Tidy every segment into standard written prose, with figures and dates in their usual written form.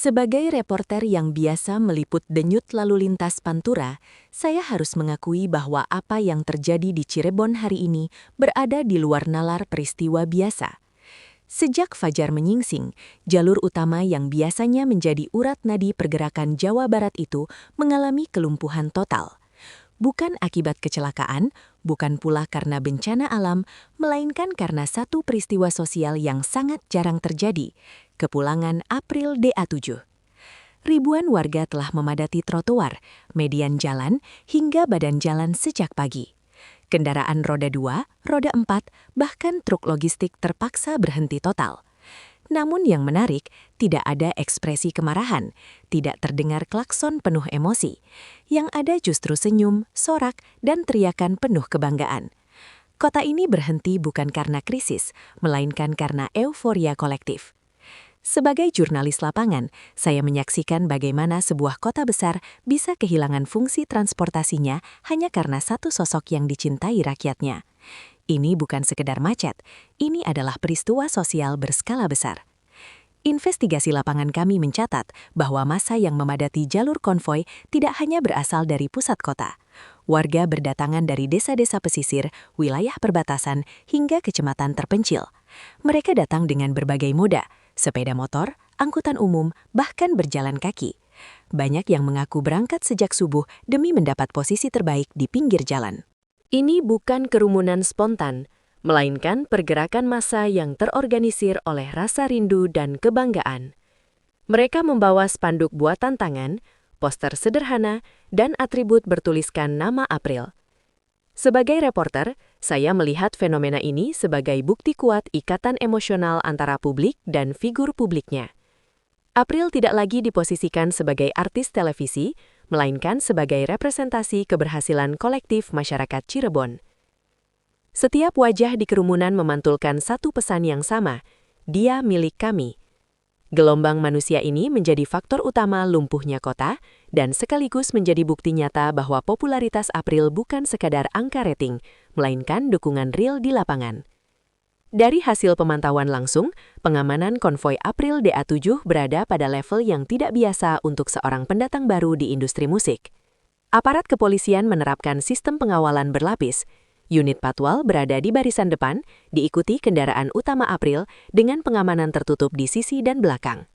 Sebagai reporter yang biasa meliput denyut lalu lintas Pantura, saya harus mengakui bahwa apa yang terjadi di Cirebon hari ini berada di luar nalar peristiwa biasa. Sejak fajar menyingsing, jalur utama yang biasanya menjadi urat nadi pergerakan Jawa Barat itu mengalami kelumpuhan total. Bukan akibat kecelakaan, bukan pula karena bencana alam, melainkan karena satu peristiwa sosial yang sangat jarang terjadi, kepulangan April DA7. Ribuan warga telah memadati trotoar, median jalan, hingga badan jalan sejak pagi. Kendaraan roda 2, roda 4, bahkan truk logistik terpaksa berhenti total. Namun yang menarik, tidak ada ekspresi kemarahan, tidak terdengar klakson penuh emosi. Yang ada justru senyum, sorak, dan teriakan penuh kebanggaan. Kota ini berhenti bukan karena krisis, melainkan karena euforia kolektif. Sebagai jurnalis lapangan, saya menyaksikan bagaimana sebuah kota besar bisa kehilangan fungsi transportasinya hanya karena satu sosok yang dicintai rakyatnya. Ini bukan sekedar macet, ini adalah peristiwa sosial berskala besar. Investigasi lapangan kami mencatat bahwa massa yang memadati jalur konvoi tidak hanya berasal dari pusat kota. Warga berdatangan dari desa-desa pesisir, wilayah perbatasan, hingga kecamatan terpencil. Mereka datang dengan berbagai moda, sepeda motor, angkutan umum, bahkan berjalan kaki. Banyak yang mengaku berangkat sejak subuh demi mendapat posisi terbaik di pinggir jalan. Ini bukan kerumunan spontan, melainkan pergerakan massa yang terorganisir oleh rasa rindu dan kebanggaan. Mereka membawa spanduk buatan tangan, poster sederhana, dan atribut bertuliskan nama April. Sebagai reporter, saya melihat fenomena ini sebagai bukti kuat ikatan emosional antara publik dan figur publiknya. April tidak lagi diposisikan sebagai artis televisi, melainkan sebagai representasi keberhasilan kolektif masyarakat Cirebon. Setiap wajah di kerumunan memantulkan satu pesan yang sama, dia milik kami. Gelombang manusia ini menjadi faktor utama lumpuhnya kota dan sekaligus menjadi bukti nyata bahwa popularitas April bukan sekadar angka rating, melainkan dukungan real di lapangan. Dari hasil pemantauan langsung, pengamanan konvoi April DA7 berada pada level yang tidak biasa untuk seorang pendatang baru di industri musik. Aparat kepolisian menerapkan sistem pengawalan berlapis. Unit patwal berada di barisan depan, diikuti kendaraan utama April dengan pengamanan tertutup di sisi dan belakang.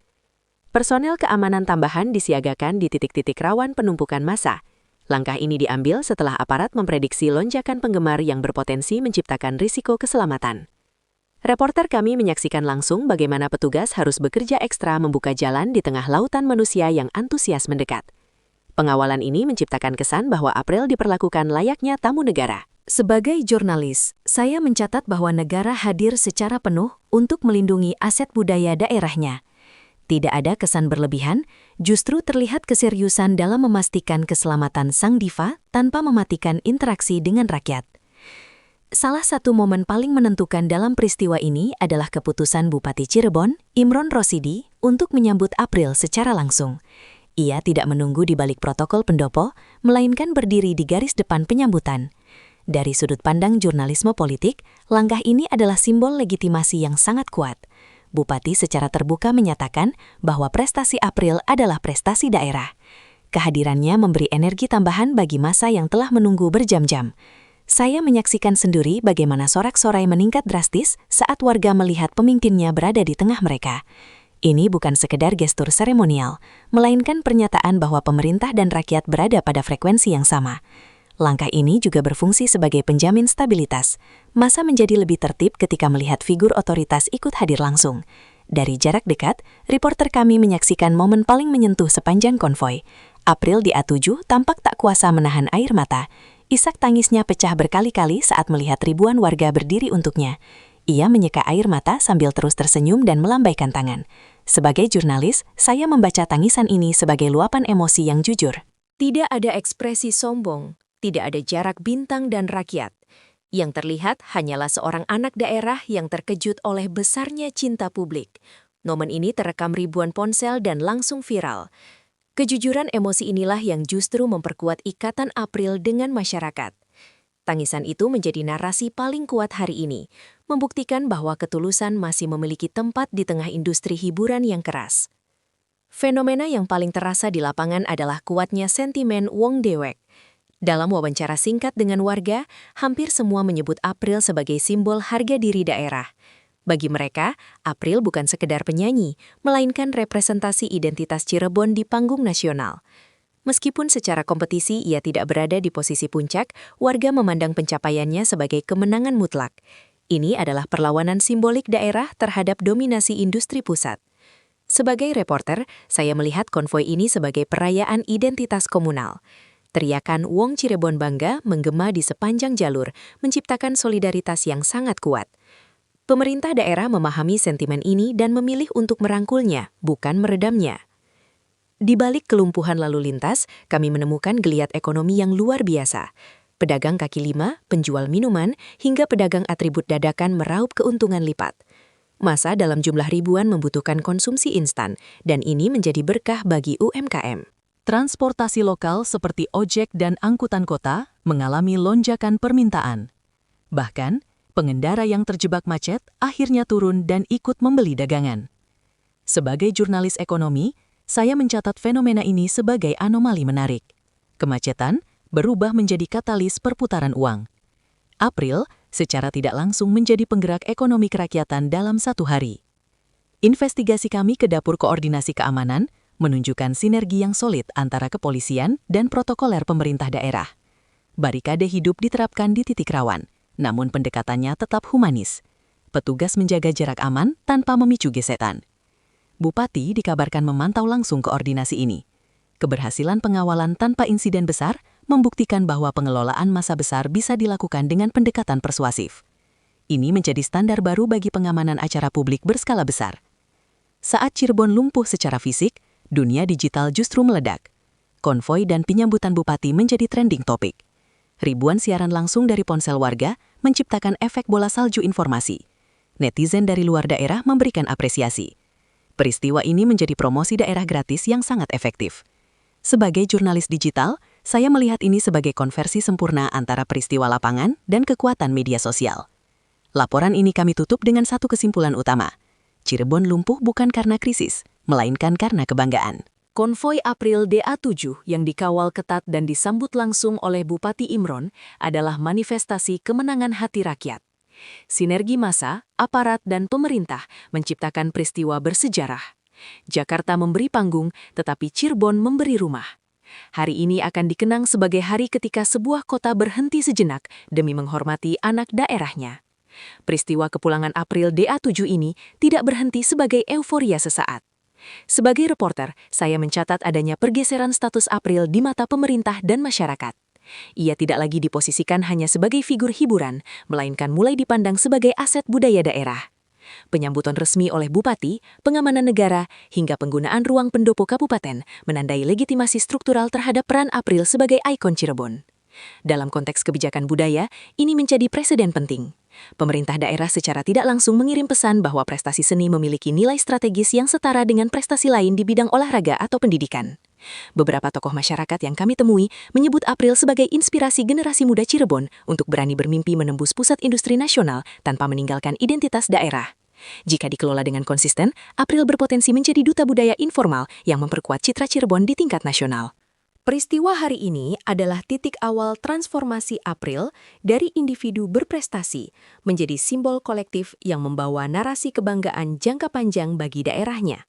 Personel keamanan tambahan disiagakan di titik-titik rawan penumpukan massa. Langkah ini diambil setelah aparat memprediksi lonjakan penggemar yang berpotensi menciptakan risiko keselamatan. Reporter kami menyaksikan langsung bagaimana petugas harus bekerja ekstra membuka jalan di tengah lautan manusia yang antusias mendekat. Pengawalan ini menciptakan kesan bahwa April diperlakukan layaknya tamu negara. Sebagai jurnalis, saya mencatat bahwa negara hadir secara penuh untuk melindungi aset budaya daerahnya. Tidak ada kesan berlebihan, justru terlihat keseriusan dalam memastikan keselamatan sang diva tanpa mematikan interaksi dengan rakyat. Salah satu momen paling menentukan dalam peristiwa ini adalah keputusan Bupati Cirebon, Imron Rosidi, untuk menyambut April secara langsung. Ia tidak menunggu di balik protokol pendopo, melainkan berdiri di garis depan penyambutan. Dari sudut pandang jurnalisme politik, langkah ini adalah simbol legitimasi yang sangat kuat. Bupati secara terbuka menyatakan bahwa prestasi April adalah prestasi daerah. Kehadirannya memberi energi tambahan bagi massa yang telah menunggu berjam-jam. Saya menyaksikan sendiri bagaimana sorak-sorai meningkat drastis saat warga melihat pemimpinnya berada di tengah mereka. Ini bukan sekedar gestur seremonial, melainkan pernyataan bahwa pemerintah dan rakyat berada pada frekuensi yang sama. Langkah ini juga berfungsi sebagai penjamin stabilitas. Massa menjadi lebih tertib ketika melihat figur otoritas ikut hadir langsung. Dari jarak dekat, reporter kami menyaksikan momen paling menyentuh sepanjang konvoi. April DA7 tampak tak kuasa menahan air mata. Isak tangisnya pecah berkali-kali saat melihat ribuan warga berdiri untuknya. Ia menyeka air mata sambil terus tersenyum dan melambaikan tangan. Sebagai jurnalis, saya membaca tangisan ini sebagai luapan emosi yang jujur. Tidak ada ekspresi sombong, tidak ada jarak bintang dan rakyat. Yang terlihat hanyalah seorang anak daerah yang terkejut oleh besarnya cinta publik. Momen ini terekam ribuan ponsel dan langsung viral. Kejujuran emosi inilah yang justru memperkuat ikatan April dengan masyarakat. Tangisan itu menjadi narasi paling kuat hari ini, membuktikan bahwa ketulusan masih memiliki tempat di tengah industri hiburan yang keras. Fenomena yang paling terasa di lapangan adalah kuatnya sentimen wong dewek. Dalam wawancara singkat dengan warga, hampir semua menyebut April sebagai simbol harga diri daerah. Bagi mereka, April bukan sekedar penyanyi, melainkan representasi identitas Cirebon di panggung nasional. Meskipun secara kompetisi ia tidak berada di posisi puncak, warga memandang pencapaiannya sebagai kemenangan mutlak. Ini adalah perlawanan simbolik daerah terhadap dominasi industri pusat. Sebagai reporter, saya melihat konvoi ini sebagai perayaan identitas komunal. Teriakan Wong Cirebon Bangga menggema di sepanjang jalur, menciptakan solidaritas yang sangat kuat. Pemerintah daerah memahami sentimen ini dan memilih untuk merangkulnya, bukan meredamnya. Di balik kelumpuhan lalu lintas, kami menemukan geliat ekonomi yang luar biasa. Pedagang kaki lima, penjual minuman, hingga pedagang atribut dadakan meraup keuntungan lipat. Masa dalam jumlah ribuan membutuhkan konsumsi instan, dan ini menjadi berkah bagi UMKM. Transportasi lokal seperti ojek dan angkutan kota mengalami lonjakan permintaan. Bahkan, pengendara yang terjebak macet akhirnya turun dan ikut membeli dagangan. Sebagai jurnalis ekonomi, saya mencatat fenomena ini sebagai anomali menarik. Kemacetan berubah menjadi katalis perputaran uang. April secara tidak langsung menjadi penggerak ekonomi kerakyatan dalam satu hari. Investigasi kami ke Dapur Koordinasi Keamanan menunjukkan sinergi yang solid antara kepolisian dan protokoler pemerintah daerah. Barikade hidup diterapkan di titik rawan, namun pendekatannya tetap humanis. Petugas menjaga jarak aman tanpa memicu gesekan. Bupati dikabarkan memantau langsung koordinasi ini. Keberhasilan pengawalan tanpa insiden besar membuktikan bahwa pengelolaan massa besar bisa dilakukan dengan pendekatan persuasif. Ini menjadi standar baru bagi pengamanan acara publik berskala besar. Saat Cirebon lumpuh secara fisik, dunia digital justru meledak. Konvoi dan penyambutan bupati menjadi trending topik. Ribuan siaran langsung dari ponsel warga menciptakan efek bola salju informasi. Netizen dari luar daerah memberikan apresiasi. Peristiwa ini menjadi promosi daerah gratis yang sangat efektif. Sebagai jurnalis digital, saya melihat ini sebagai konversi sempurna antara peristiwa lapangan dan kekuatan media sosial. Laporan ini kami tutup dengan satu kesimpulan utama. Cirebon lumpuh bukan karena krisis, melainkan karena kebanggaan. Konvoi April DA7 yang dikawal ketat dan disambut langsung oleh Bupati Imron adalah manifestasi kemenangan hati rakyat. Sinergi massa, aparat, dan pemerintah menciptakan peristiwa bersejarah. Jakarta memberi panggung, tetapi Cirebon memberi rumah. Hari ini akan dikenang sebagai hari ketika sebuah kota berhenti sejenak demi menghormati anak daerahnya. Peristiwa kepulangan April DA7 ini tidak berhenti sebagai euforia sesaat. Sebagai reporter, saya mencatat adanya pergeseran status April di mata pemerintah dan masyarakat. Ia tidak lagi diposisikan hanya sebagai figur hiburan, melainkan mulai dipandang sebagai aset budaya daerah. Penyambutan resmi oleh bupati, pengamanan negara, hingga penggunaan ruang pendopo kabupaten menandai legitimasi struktural terhadap peran April sebagai ikon Cirebon. Dalam konteks kebijakan budaya, ini menjadi preseden penting. Pemerintah daerah secara tidak langsung mengirim pesan bahwa prestasi seni memiliki nilai strategis yang setara dengan prestasi lain di bidang olahraga atau pendidikan. Beberapa tokoh masyarakat yang kami temui menyebut April sebagai inspirasi generasi muda Cirebon untuk berani bermimpi menembus pusat industri nasional tanpa meninggalkan identitas daerah. Jika dikelola dengan konsisten, April berpotensi menjadi duta budaya informal yang memperkuat citra Cirebon di tingkat nasional. Peristiwa hari ini adalah titik awal transformasi April dari individu berprestasi menjadi simbol kolektif yang membawa narasi kebanggaan jangka panjang bagi daerahnya.